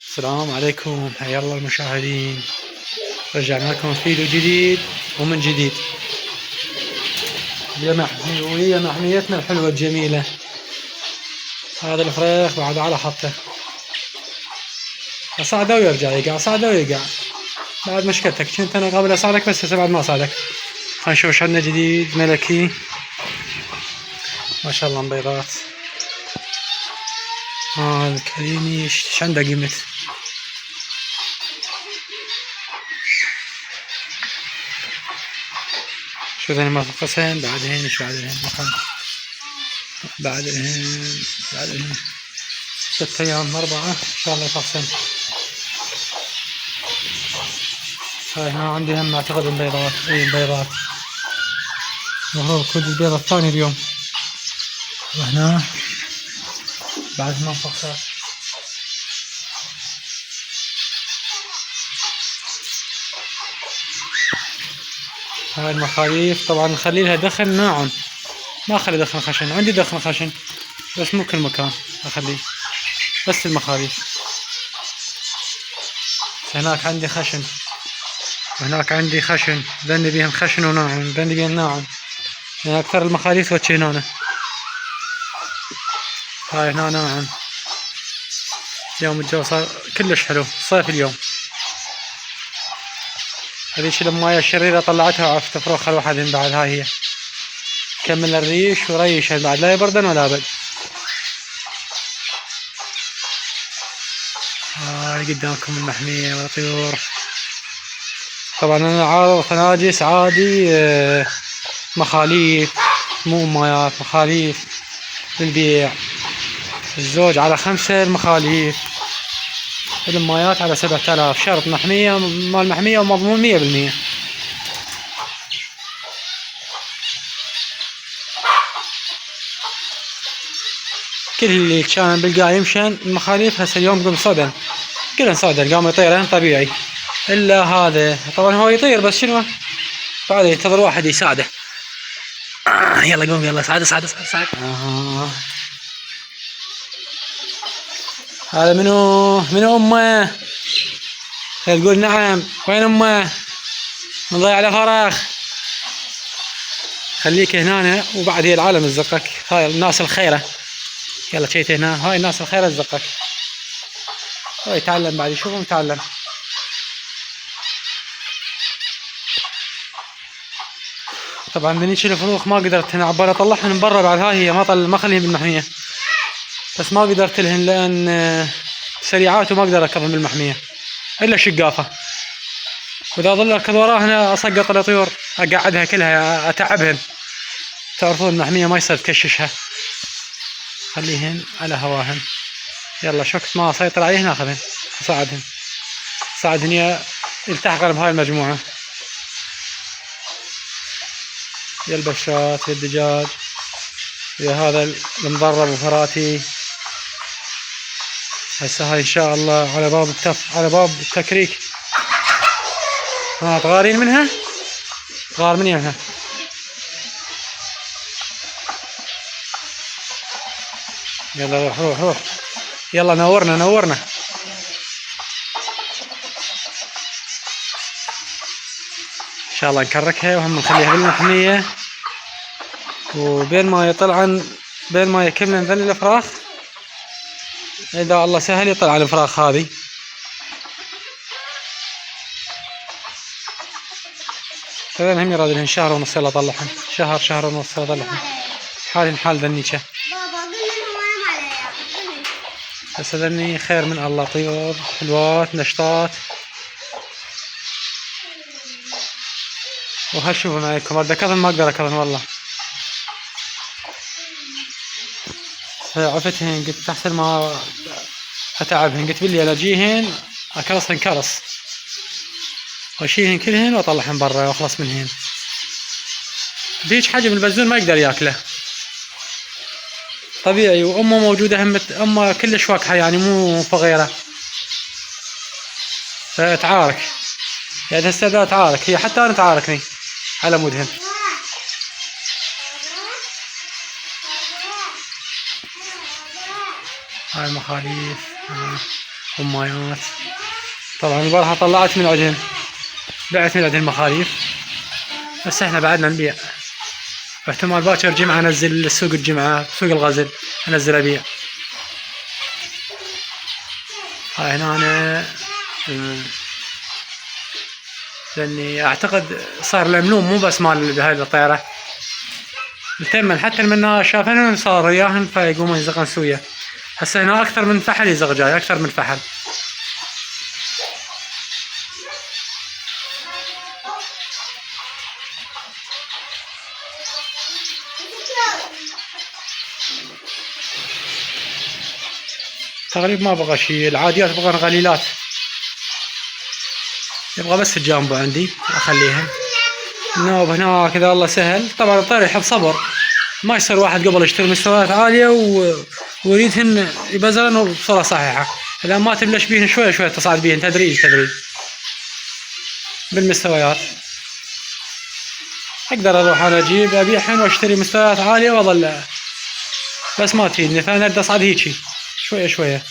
السلام عليكم، حيا الله المشاهدين. رجعنا لكم فيديو جديد ومن جديد ويا محميتنا الحلوة الجميلة. هذا الفريخ بعد على حطه، أصعده ويرجع يقع، أصعده ويقع. بعد مشكلتك كنت أنا قبل أصعدك بس هسه بعد ما أصعدك. خلينا نشوف ايش عندنا جديد. ملكي ما شاء الله بيضات. الكريمي ايش عنده قيمة. شو ذي ما فقسهن بعدهن ايش بعدهن بعدهن 6 أيام 4 إن شاء الله يفصل. هاي هنا عندي هم أعتقد بيضات. بيضات وهو كل البيضة الثاني اليوم. وهنا بعد ما فصل. هاي المخاليف طبعا نخلي لها دخل ناعم، ما اخلي دخل خشن. عندي دخل خشن بس مو كل مكان اخليه، بس المخاليف. هناك عندي خشن وهناك عندي خشن، ذني بيهم خشن وناعم، ذني بيهم ناعم. يعني اكثر المخاليف وجه هنا. هاي هنا ناعم. اليوم الجو صار كلش حلو، صيف اليوم. هذيش المايه الشريرة طلعتها وعرفت افرخها لوحدهن بعد. هاي هي كمل الريش وريش بعد، لا يبردن ولا ابد. هاي قدامكم المحمية والطيور. طبعا انا عارض خناجس عادي، مخاليف مو امايات، مخاليف للبيع. الزوج على 5 المخاليف، الامايات على 7000. شرط محمية، مال محمية ومضمون 100%. كل اللي كان بالقاع يمشن المخاليف هسه اليوم قم صدن، كلهن صدن قام يطيرن طبيعي، الا هذا طبعا هو يطير بس شنو بعد ينتظر واحد يساعده. يلا قوم يلا ساعد. هذا منو امه؟ تقول نعم. وين امه؟ نضيع على فراخ. خليك هنا وبعد هي العالم تزقك. هاي الناس الخيرة. يلا شيت هنا، هاي الناس الخيرة تزقك. هو يتعلم بعد، يشوفهم يتعلم. طبعا من يشيل الفروخ ما قدرت هنا عبالي اطلعهم من برا بعد. هاي هي ما اخليهم بالمحمية، بس ما قدرت لهن لان سريعات وما اقدر اركضهم بالمحمية الا شقافة. واذا ظل اركض وراهن اسقط الطيور، اقعدها كلها اتعبهن. تعرفون المحمية ما يصير تكششها، خليهن على هواهن. يلا شكت ما اسيطر عليهن اخذهن ساعدهن يلتحقن بهاي المجموعة. يا البشات يا الدجاج يا هذا المضرب وفراتي. هسه هاي ان شاء الله على باب على باب التكريك. تغارين منها؟ غار من يمها. يلا روح يلا نورنا. ان شاء الله نكركها وهم نخليها بالمحمية، وبين ما يطلعن بين ما يكملن ذن الافراخ اذا الله سهل يطلع الفراخ هذه. هذين هم يراد لهن شهر ونص يلا اطلعهن. شهر ونص اطلعهن. حالهن حال ذنيكه. بس ذني خير من الله، طيور حلوات نشطات. وهشوفوا معكم اركضن ما اقدر اركضن والله. عفتهن قلت احسن ما اتعبهن، قلت بالليل اجيهن اكرسهن كرس واشيلهن كلهن واطلعهن برا واخلص منهن. بهيج حجم البزون ما يقدر ياكله طبيعي، وامه موجوده هم امه كلش واكحه يعني مو فغيره، فتعارك يعني هسه تعارك هي، حتى انا تعاركني على مودهن. هاي المخاليف همايات. طبعا البارحة طلعت من عندهن، بعت من عندهن مخاليف، بس احنا بعدنا نبيع. احتمال باكر جمعة انزل سوق الجمعة، سوق الغزل انزل ابيع. هاي هنا أنا لاني اعتقد صار الملوم مو بس مال هاي الطيرة، التمن حتى المنا شافن صار وياهن فيقومون يزقون سوية. هسه هنا اكثر من فحل يزق جاي، اكثر من فحل. تقريبا ما بقى شيء، العاديات بقى قليلات، يبغى بس الجامبو عندي اخليهن. نوب هناك اذا الله سهل. طبعا الطير يحب صبر، ما يصير واحد قبل يشتري مستويات عالية ويريدهن يبزرن بصورة صحيحة. اذا ما تبلش بيهن شوية شوية تصعد بيهن تدريج تدريج بالمستويات. اقدر اروح انا اجيب ابيعهن واشتري مستويات عالية واظل، بس ما تفيدني، فانا اريد اصعد هيجي شوية شوية.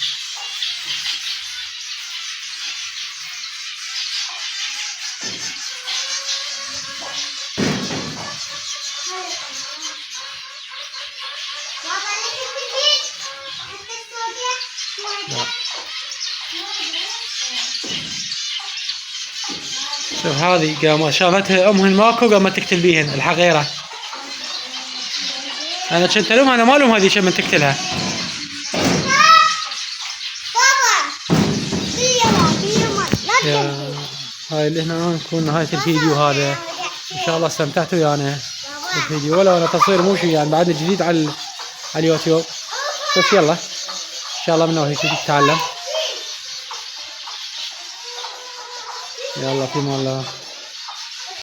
شوف هذه قامت شافتها امهن ماكو، قامت تقتل بيهن الحقيرة. انا كنت الومها، انا ما الوم هذه من تقتلها. هاي اللي هنا نكون نهاية الفيديو هذا. ان شاء الله استمتعتوا ويانا الفيديو، ولا انا تصوير مو شيء يعني، بعدني جديد على اليوتيوب، بس يلا ان شاء الله من هيك تتعلم. يلا في الله.